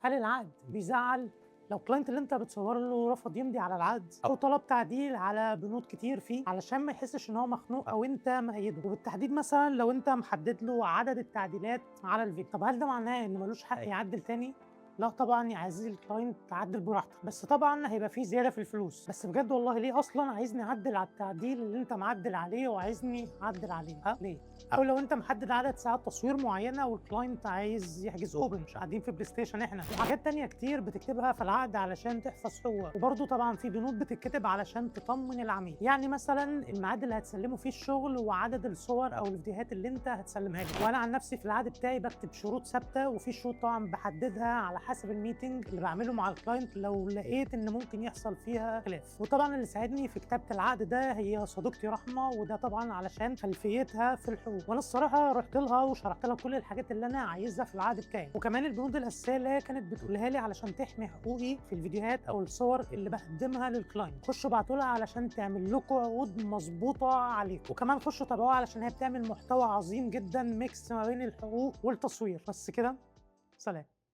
هل العقد بيزعل لو الكلاينت اللي انت بتصور له رفض يمضي على العقد او طلب تعديل على بنود كتير فيه علشان ما يحسش ان هو مخنوق او انت مأيده؟ وبالتحديد مثلا لو انت محدد له عدد التعديلات على الفيديو، طب هل ده معناه ان ملوش حق يعدل تاني؟ لا طبعا يا عزيزي الكلاينت، تعدل براحتك، بس طبعا هيبقى فيه زياده في الفلوس. بس بجد والله ليه اصلا عايزني اعدل على التعديل اللي انت معدل عليه وعايزني اعدل عليه؟ ليه؟ او لو انت محدد عدد ساعات تصوير معينه والكلاينت عايز يحجز اوبن، مش قاعدين في بلاي ستيشن احنا، وحاجات تانية كتير بتكتبها في العقد علشان تحفظ حقوقك. وبرده طبعا في بنود بتتكتب علشان تطمن العميل، يعني مثلا الميعاد اللي هتسلمه فيه الشغل وعدد الصور او الفيديوهات اللي انت هتسلمها له. وانا عن نفسي في العقد بتاعي بكتب شروط ثابته، وفي شروط طبعا بحددها على حسب الميتنج اللي بعمله مع الكلاينت لو لقيت ان ممكن يحصل فيها خلاف. وطبعا اللي ساعدني في كتابه العقد ده هي صديقتي رحمه، وده طبعا علشان خلفيتها في الحقوق، وانا الصراحه رحت لها وشرحت لها كل الحاجات اللي انا عايزها في العقد بتاعي، وكمان البنود الاساسيه اللي هي كانت بتقولها لي علشان تحمي حقوقي في الفيديوهات او الصور اللي بقدمها للكلاينت. خشوا ابعتوا لها علشان تعمل لكم عقود مظبوطه عليكم، وكمان خشوا تابعوها علشان هي بتعمل محتوى عظيم جدا ميكس ما بين الحقوق والتصوير. بس كده، سلام.